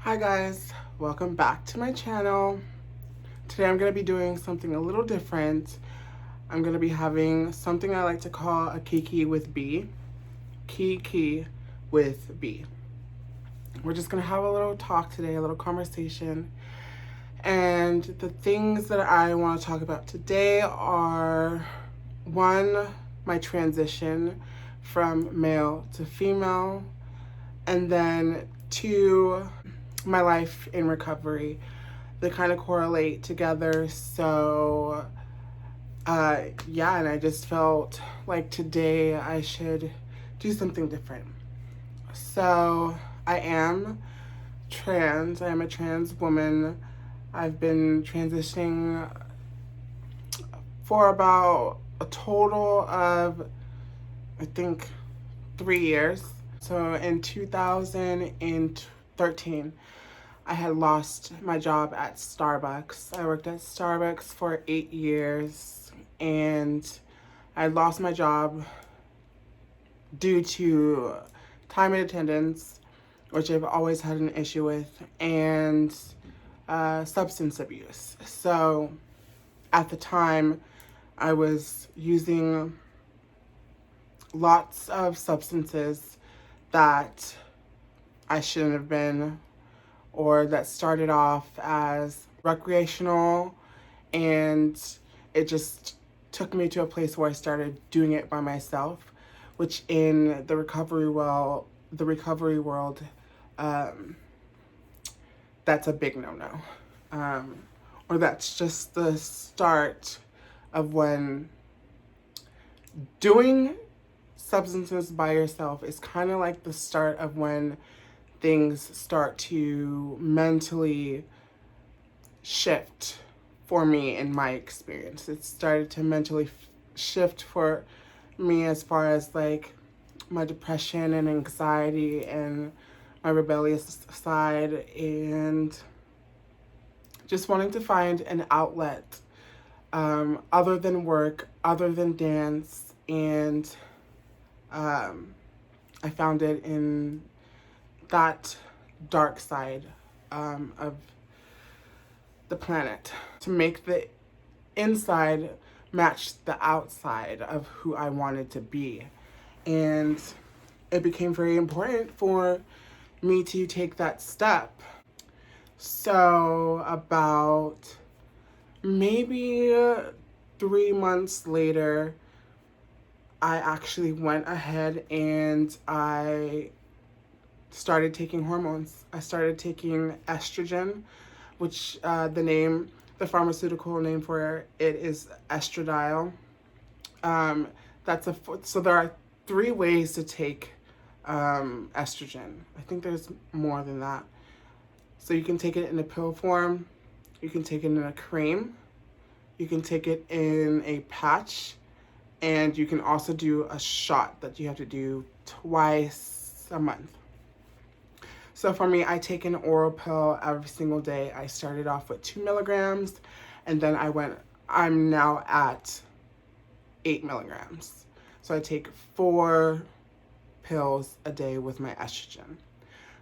Hi guys, welcome back to my channel. Today I'm going to be doing something a little different. I'm going to be having something I like to call a Kiki with B. Kiki with B. We're just going to have a little talk today, a little conversation. And the things that I want to talk about today are, one, my transition from male to female, and then two, my life in recovery. They kind of correlate together. So, yeah, and I just felt like today I should do something different. So, I am trans. I am a trans woman. I've been transitioning for about a total of, I think, 3 years. So, in 2013, I had lost my job at Starbucks. I worked at Starbucks for 8 years, and I lost my job due to time and attendance, which I've always had an issue with, and substance abuse. So at the time, I was using lots of substances that I shouldn't have been, or that started off as recreational, and it just took me to a place where I started doing it by myself, which in the recovery world, that's a big no-no. Or that's just the start of when doing substances by yourself is kind of like the start of when things start to mentally shift for me in my experience. It started to mentally shift for me as far as like my depression and anxiety and my rebellious side, and just wanting to find an outlet other than work, other than dance, and I found it in that dark side of the planet, to make the inside match the outside of who I wanted to be. And it became very important for me to take that step. So about maybe 3 months later, I actually went ahead and I started taking hormones. I started taking estrogen, which the pharmaceutical name for it is estradiol. So there are 3 ways to take estrogen. I think there's more than that. So you can take it in a pill form, you can take it in a cream, you can take it in a patch, and you can also do a shot that you have to do twice a month. So for me, I take an oral pill every single day. I started off with 2 milligrams, and then I'm now at 8 milligrams. So I take 4 pills a day with my estrogen.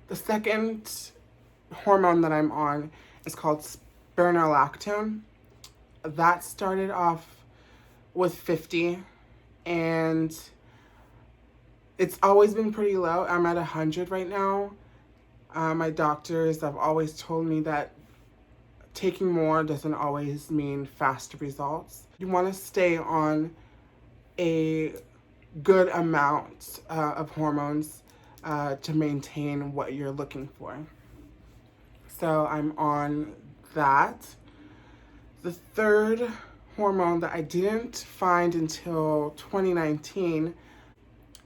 The second hormone that I'm on is called spironolactone. That started off with 50, and it's always been pretty low. I'm at 100 right now. My doctors have always told me that taking more doesn't always mean faster results. You want to stay on a good amount of hormones to maintain what you're looking for. So I'm on that. The third hormone that I didn't find until 2019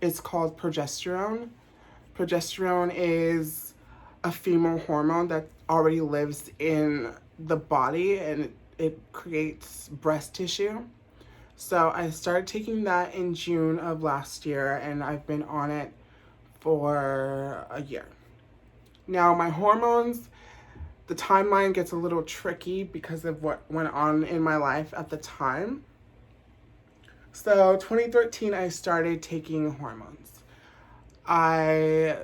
is called progesterone. Progesterone is a female hormone that already lives in the body, and it creates breast tissue. So I started taking that in June of last year, and I've been on it for a year. Now my hormones, the timeline gets a little tricky because of what went on in my life at the time. So 2013, I started taking hormones. I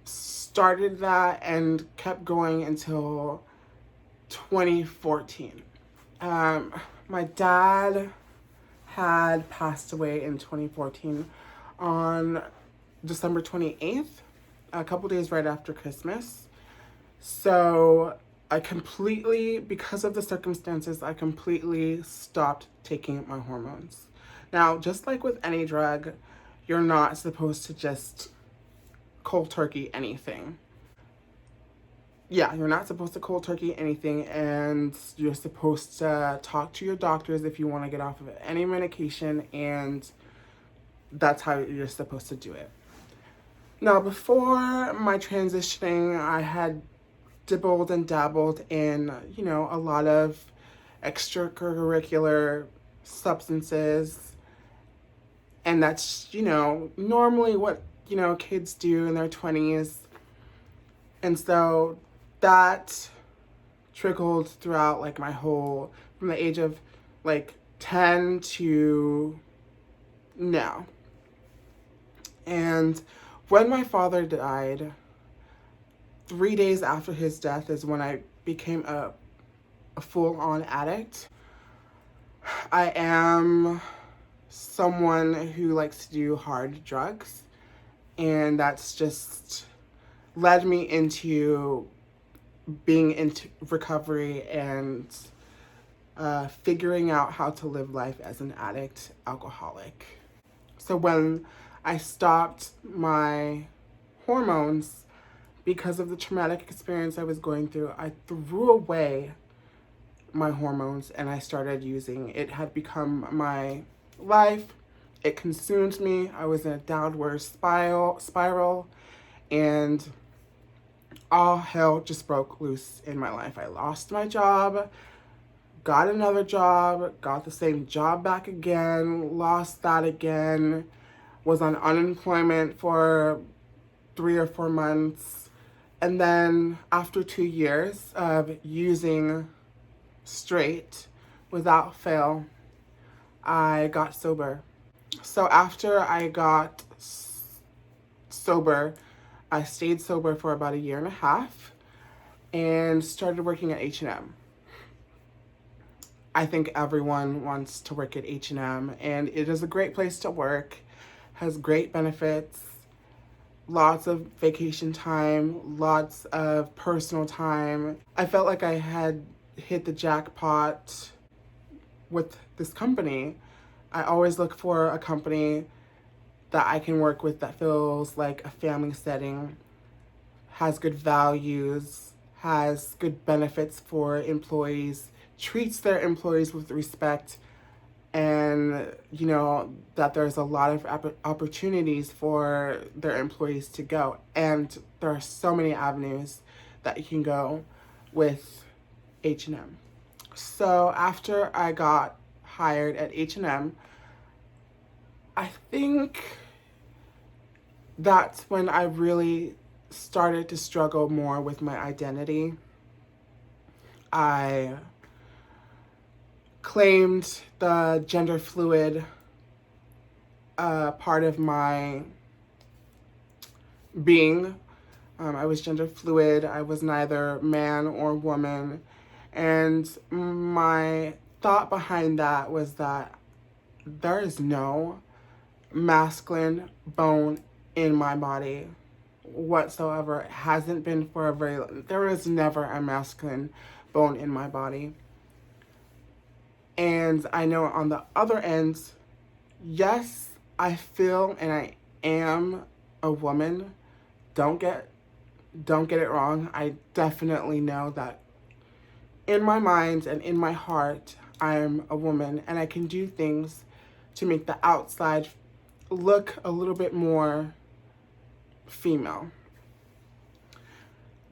started that and kept going until 2014. Um, my dad had passed away in 2014 on December 28th, a couple days right after Christmas. So I completely, because of the circumstances, I completely stopped taking my hormones. Now, just like with any drug, you're not supposed to just cold turkey anything. Yeah, you're not supposed to cold turkey anything, and you're supposed to talk to your doctors if you want to get off of any medication, and that's how you're supposed to do it. Now, before my transitioning, I had dibbled and dabbled in, a lot of extracurricular substances. And that's, normally what, kids do in their 20s. And so that trickled throughout like my whole, from the age of like 10 to now. And when my father died, 3 days after his death is when I became a full-on addict. I am someone who likes to do hard drugs, and that's just led me into being into recovery and figuring out how to live life as an addict alcoholic. So when I stopped my hormones because of the traumatic experience I was going through, I threw away my hormones and I started using. It had become my life. It consumed me. I was in a downward spiral, and all hell just broke loose in my life. I lost my job, got another job, got the same job back again, lost that again, was on unemployment for 3 or 4 months. And then after 2 years of using straight without fail, I got sober. So after I got sober, I stayed sober for about 1.5 years and started working at H&M. I think everyone wants to work at H&M, and it is a great place to work, has great benefits, lots of vacation time, lots of personal time. I felt like I had hit the jackpot with this company. I always look for a company that I can work with that feels like a family setting, has good values, has good benefits for employees, treats their employees with respect, and that there's a lot of opportunities for their employees to go. And there are so many avenues that you can go with H&M. So after I got hired at H&M, I think that's when I really started to struggle more with my identity. I claimed the gender fluid part of my being. I was gender fluid. I was neither man or woman. And my thought behind that was that there is no masculine bone in my body whatsoever. It hasn't been for a very long. There is never a masculine bone in my body. And I know on the other end, yes, I feel and I am a woman. Don't get it wrong. I definitely know that in my mind and in my heart, I'm a woman, and I can do things to make the outside look a little bit more female.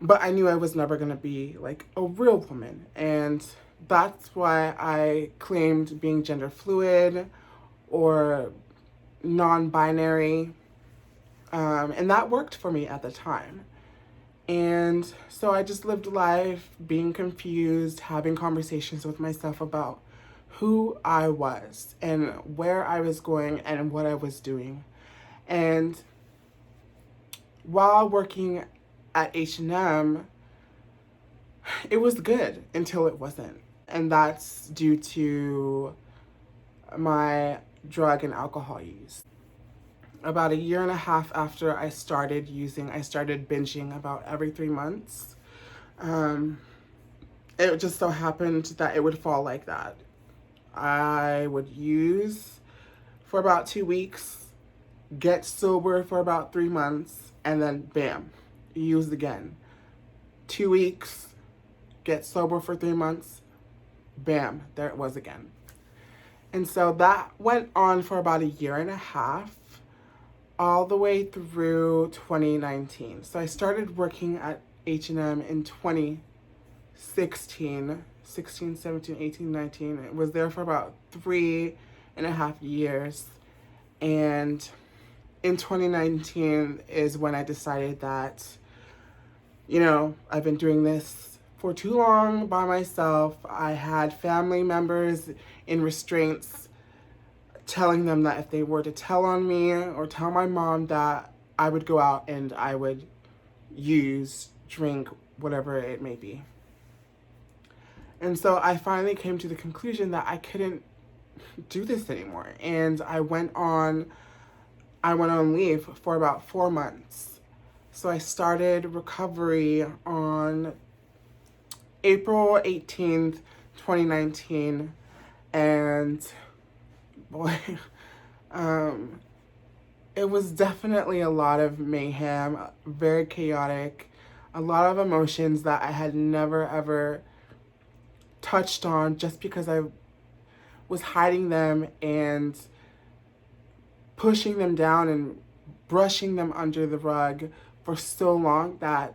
But I knew I was never going to be like a real woman, and that's why I claimed being gender fluid or non-binary, and that worked for me at the time. And so I just lived life being confused, having conversations with myself about who I was and where I was going and what I was doing. And while working at H&M, it was good until it wasn't. And that's due to my drug and alcohol use. About a year and a half after I started using, I started binging about every 3 months. It just so happened that it would fall like that. I would use for about 2 weeks, get sober for about 3 months, and then bam, use again. 2 weeks, get sober for 3 months, bam, there it was again. And so that went on for about a year and a half, all the way through 2019. So I started working at H&M in 2016, 16, 17, 18, 19. I was there for about 3.5 years. And in 2019 is when I decided that, I've been doing this for too long by myself. I had family members in restraints telling them that if they were to tell on me or tell my mom, that I would go out and I would use, drink, whatever it may be. And so I finally came to the conclusion that I couldn't do this anymore. And I went on leave for about 4 months. So I started recovery on April 18th, 2019. And boy, it was definitely a lot of mayhem, very chaotic, a lot of emotions that I had never ever touched on just because I was hiding them and pushing them down and brushing them under the rug for so long that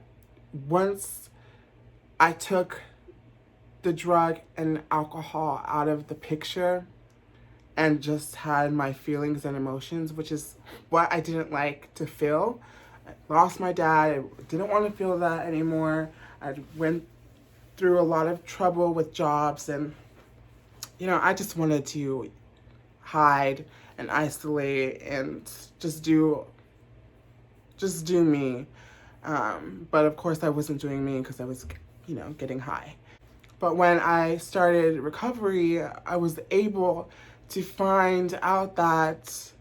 once I took the drug and alcohol out of the picture and just had my feelings and emotions, which is what I didn't like to feel. I lost my dad. I didn't want to feel that anymore. I went through a lot of trouble with jobs, and I just wanted to hide and isolate and just do me. But of course I wasn't doing me because I was, getting high. But when I started recovery, I was able to find out that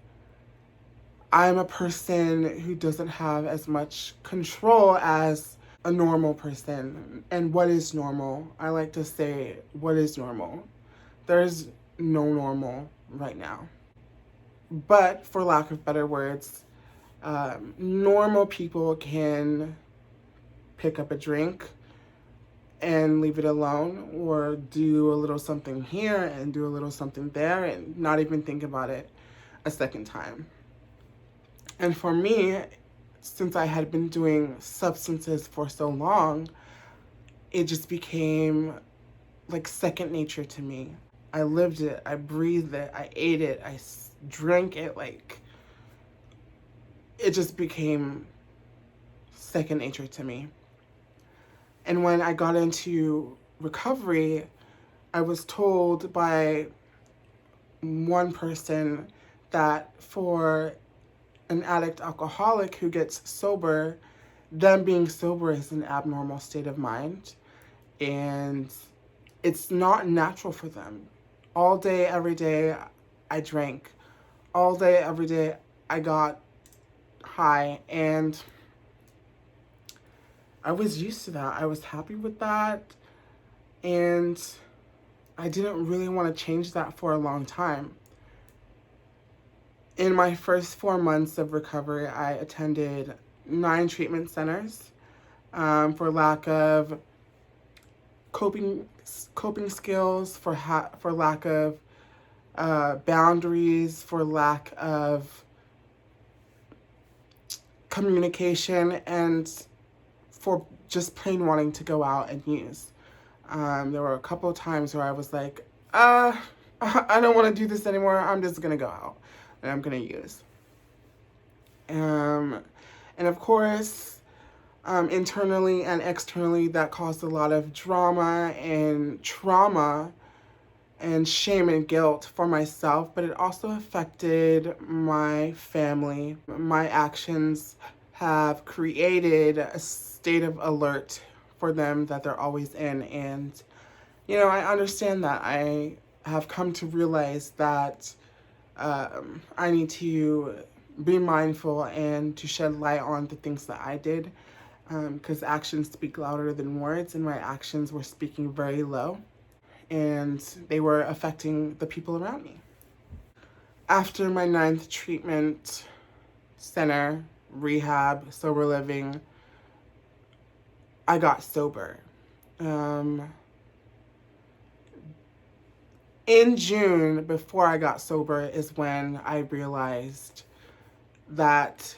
I'm a person who doesn't have as much control as a normal person. And what is normal? I like to say, what is normal? There's no normal right now. But for lack of better words, normal people can pick up a drink and leave it alone, or do a little something here and do a little something there and not even think about it a second time. And for me, since I had been doing substances for so long, it just became like second nature to me. I lived it, I breathed it, I ate it, I drank it, like it just became second nature to me. And when I got into recovery, I was told by one person that for an addict alcoholic who gets sober, them being sober is an abnormal state of mind, and it's not natural for them. All day, every day, I drank. All day, every day, I got high, and I was used to that. I was happy with that, and I didn't really want to change that for a long time. In my first 4 months of recovery, I attended 9 treatment centers for lack of coping skills, for lack of boundaries, for lack of communication, and for just plain wanting to go out and use. There were a couple of times where I was like, I don't want to do this anymore. I'm just going to go out and I'm going to use. And of course, internally and externally, that caused a lot of drama and trauma and shame and guilt for myself, but it also affected my family. My actions have created a state of alert for them that they're always in. And, I understand that. I have come to realize that I need to be mindful and to shed light on the things that I did, because actions speak louder than words, and my actions were speaking very low, and they were affecting the people around me. After my 9th treatment center, rehab, sober living, I got sober. In June, before I got sober, is when I realized that,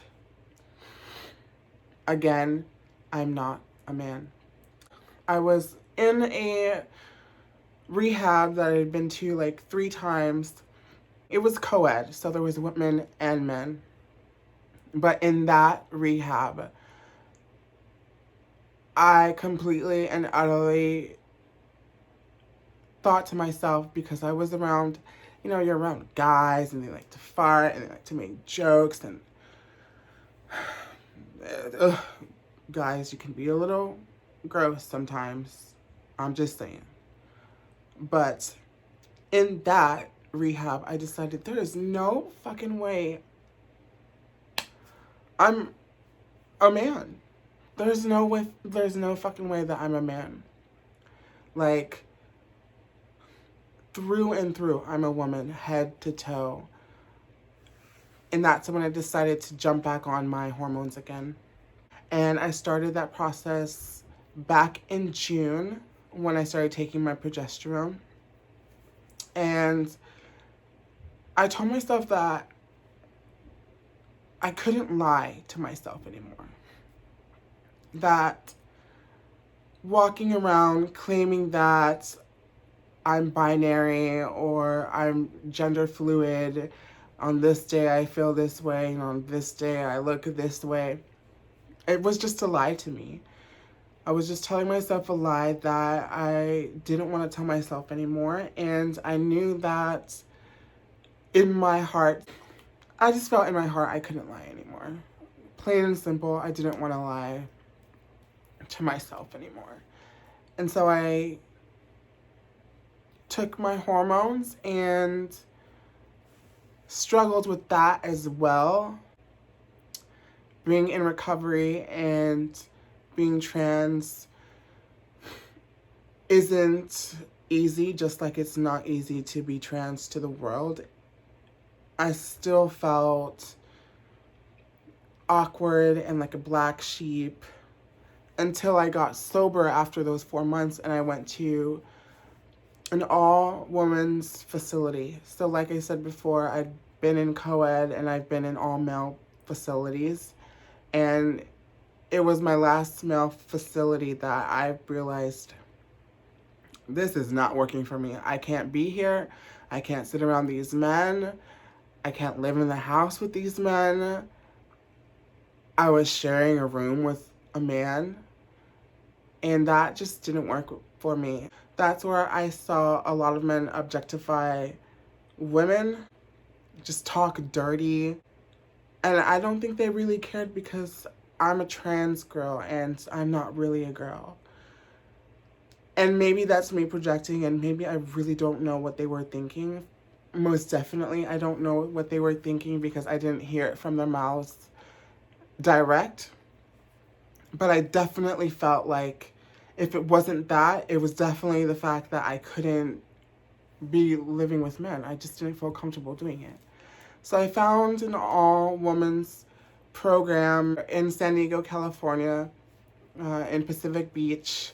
again, I'm not a man. I was in a rehab that I had been to like 3 times. It was co-ed, so there was women and men. But in that rehab, I completely and utterly thought to myself, because I was around, you're around guys and they like to fart and they like to make jokes, and guys, you can be a little gross sometimes. I'm just saying. But in that rehab, I decided there is no fucking way I'm a man. There's no fucking way that I'm a man. Like, through and through, I'm a woman, head to toe. And that's when I decided to jump back on my hormones again. And I started that process back in June when I started taking my progesterone. And I told myself that I couldn't lie to myself anymore. That walking around claiming that I'm binary or I'm gender fluid, on this day I feel this way, and on this day I look this way, it was just a lie to me. I was just telling myself a lie that I didn't want to tell myself anymore. And I knew that in my heart, I just felt in my heart I couldn't lie anymore. Plain and simple, I didn't want to lie to myself anymore. And so I took my hormones and struggled with that as well. Being in recovery and being trans isn't easy, just like it's not easy to be trans to the world. I still felt awkward and like a black sheep until I got sober after those 4 months, and I went to an all-women's facility. So like I said before, I'd been in co-ed and I've been in all-male facilities, and it was my last male facility that I realized this is not working for me. I can't be here. I can't sit around these men. I can't live in the house with these men. I was sharing a room with a man, and that just didn't work for me. That's where I saw a lot of men objectify women, just talk dirty. And I don't think they really cared, because I'm a trans girl and I'm not really a girl. And maybe that's me projecting, and maybe I really don't know what they were thinking. Most definitely, I don't know what they were thinking because I didn't hear it from their mouths direct. But I definitely felt like if it wasn't that, it was definitely the fact that I couldn't be living with men. I just didn't feel comfortable doing it. So I found an all-women's program in San Diego, California, in Pacific Beach.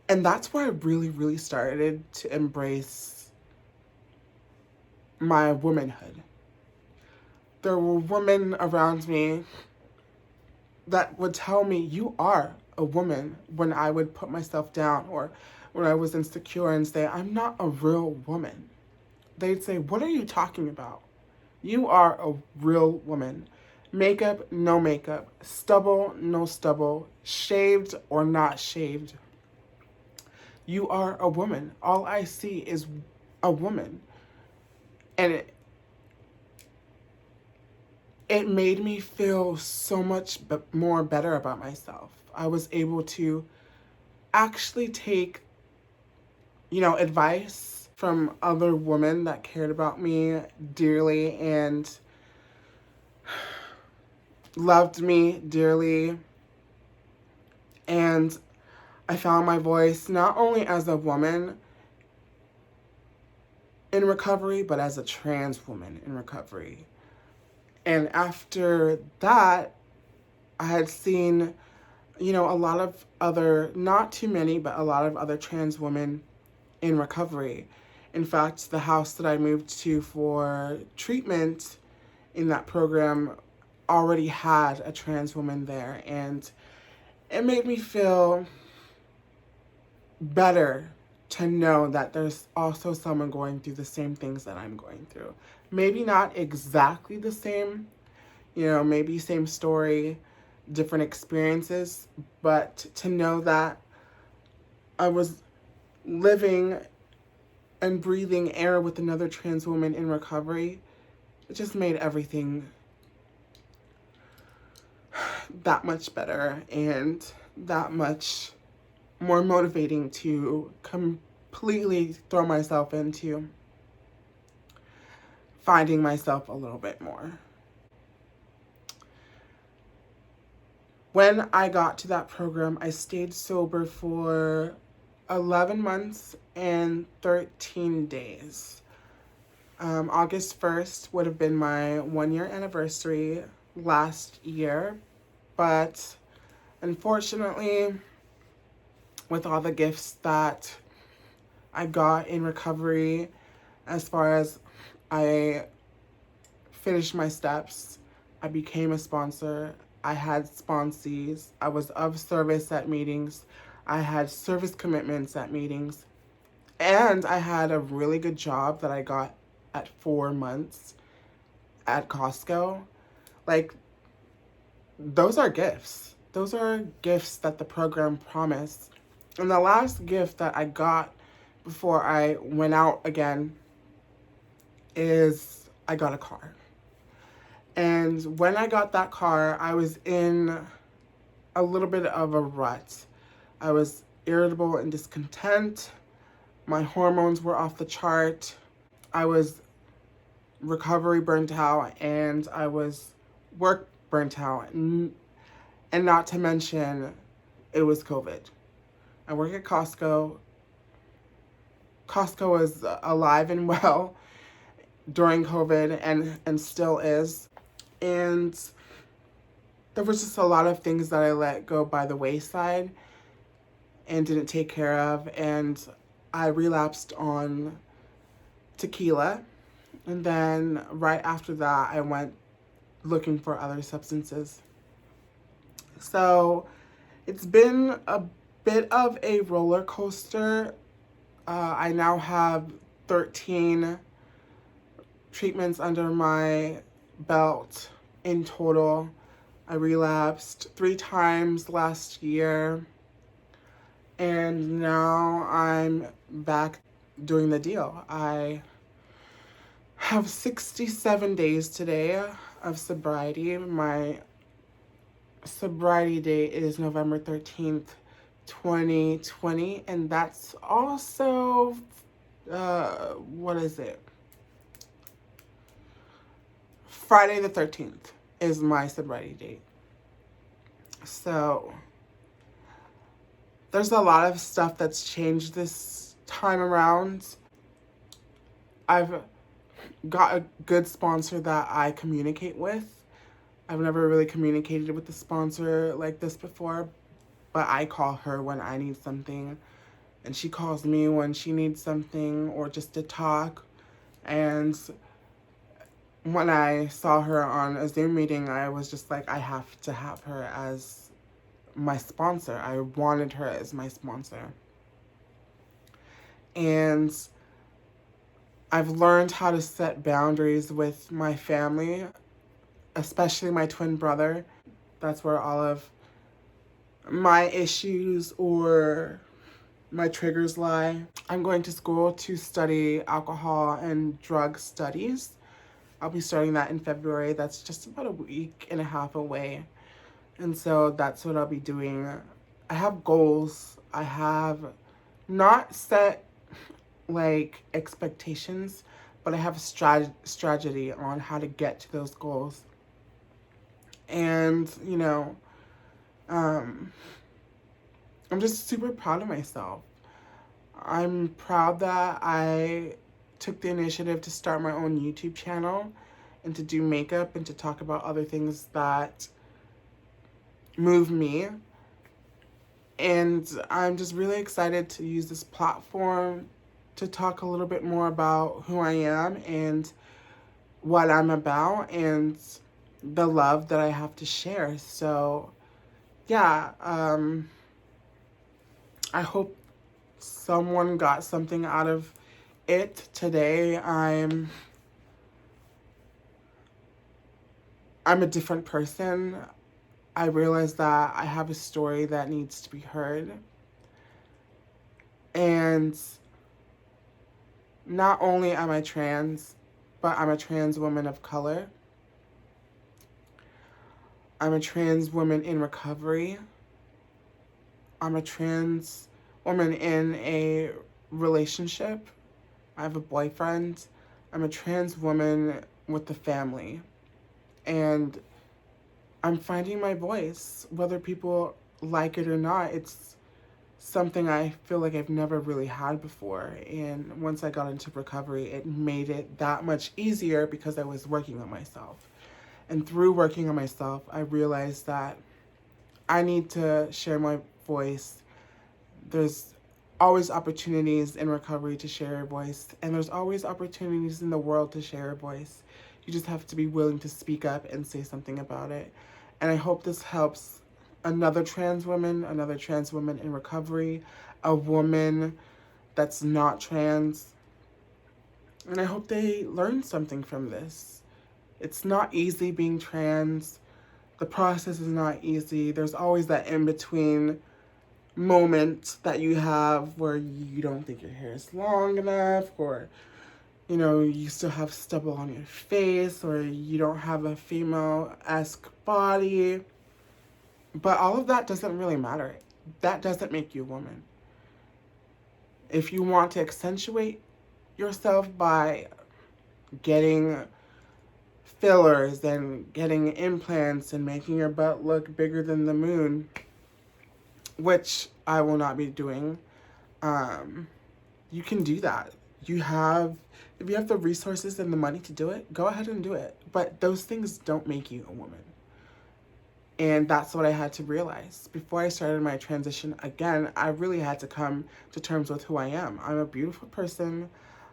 And that's where I really, really started to embrace my womanhood. There were women around me that would tell me, you are a woman, when I would put myself down or when I was insecure and say, I'm not a real woman. They'd say, what are you talking about? You are a real woman. Makeup, no makeup. Stubble, no stubble. Shaved or not shaved. You are a woman. All I see is a woman. And it made me feel so much more better about myself. I was able to actually take, advice from other women that cared about me dearly and loved me dearly. And I found my voice not only as a woman in recovery, but as a trans woman in recovery. And after that, I had seen, a lot of other, not too many, but a lot of other trans women in recovery. In fact, the house that I moved to for treatment in that program already had a trans woman there. And it made me feel better to know that there's also someone going through the same things that I'm going through. Maybe not exactly the same, maybe same story, different experiences, but to know that I was living and breathing air with another trans woman in recovery, it just made everything that much better and that much more motivating to completely throw myself into finding myself a little bit more. When I got to that program, I stayed sober for 11 months and 13 days. August 1st would have been my 1-year anniversary last year, but unfortunately, with all the gifts that I got in recovery, as far as I finished my steps, I became a sponsor, I had sponsees, I was of service at meetings, I had service commitments at meetings, and I had a really good job that I got at 4 months at Costco. Like, those are gifts. Those are gifts that the program promised. And the last gift that I got before I went out again is I got a car. And when I got that car, I was in a little bit of a rut. I was irritable and discontent. My hormones were off the chart. I was recovery burnt out, and I was work burnt out. And not to mention, it was COVID. I work at Costco. Costco was alive and well during COVID and still is. And there was just a lot of things that I let go by the wayside and didn't take care of. And I relapsed on tequila. And then right after that, I went looking for other substances. So it's been a bit of a roller coaster. I now have 13 treatments under my belt in total. I relapsed 3 times last year, and now I'm back doing the deal. I have 67 days today of sobriety. My sobriety date is November 13th, 2020, and that's also, what is it? Friday the 13th is my sobriety date. So there's a lot of stuff that's changed this time around. I've got a good sponsor that I communicate with. I've never really communicated with a sponsor like this before, but I call her when I need something, and she calls me when she needs something or just to talk. And when I saw her on a Zoom meeting, I was just like, I have to have her as my sponsor. I wanted her as my sponsor. And I've learned how to set boundaries with my family, especially my twin brother. That's where all of my issues or my triggers lie. I'm going to school to study alcohol and drug studies. I'll be starting that in February. That's just about a week and a half away. And so that's what I'll be doing. I have goals. I have not set like expectations, but I have a strategy on how to get to those goals. And, um, I'm just super proud of myself. I'm proud that I took the initiative to start my own YouTube channel and to do makeup and to talk about other things that move me. And I'm just really excited to use this platform to talk a little bit more about who I am and what I'm about and the love that I have to share. So, yeah, I hope someone got something out of it today. I'm a different person. I realize that I have a story that needs to be heard. And not only am I trans, but I'm a trans woman of color. I'm a trans woman in recovery. I'm a trans woman in a relationship. I have a boyfriend. I'm a trans woman with a family. And I'm finding my voice, whether people like it or not. It's something I feel like I've never really had before. And once I got into recovery, it made it that much easier because I was working on myself. And through working on myself, I realized that I need to share my voice. There's always opportunities in recovery to share your voice, and there's always opportunities in the world to share your voice. You just have to be willing to speak up and say something about it. And I hope this helps another trans woman in recovery, a woman that's not trans. And I hope they learn something from this. It's not easy being trans. The process is not easy. There's always that in-between moment that you have where you don't think your hair is long enough, or you still have stubble on your face, or you don't have a female-esque body. But all of that doesn't really matter. That doesn't make you a woman. If you want to accentuate yourself by getting fillers and getting implants and making your butt look bigger than the moon, which I will not be doing, you can do that. If you have the resources and the money to do it, go ahead and do it. But those things don't make you a woman. And that's what I had to realize. Before I started my transition again, I really had to come to terms with who I am. I'm a beautiful person.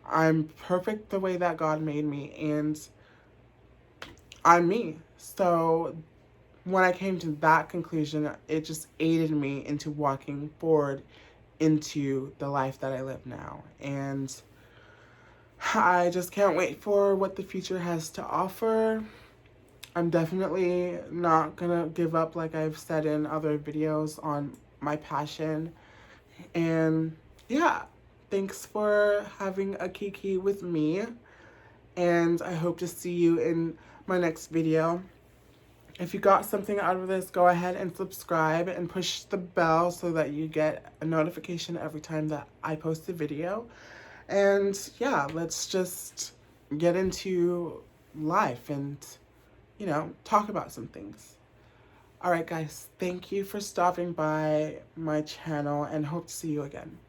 I'm perfect the way that God made me, and I'm me. So when I came to that conclusion, it just aided me into walking forward into the life that I live now. And I just can't wait for what the future has to offer. I'm definitely not gonna give up, like I've said in other videos, on my passion. And yeah, thanks for having a kiki with me. And I hope to see you in my next video. If you got something out of this, go ahead and subscribe and push the bell so that you get a notification every time that I post a video. And yeah, let's just get into life and, talk about some things. All right, guys, thank you for stopping by my channel and hope to see you again.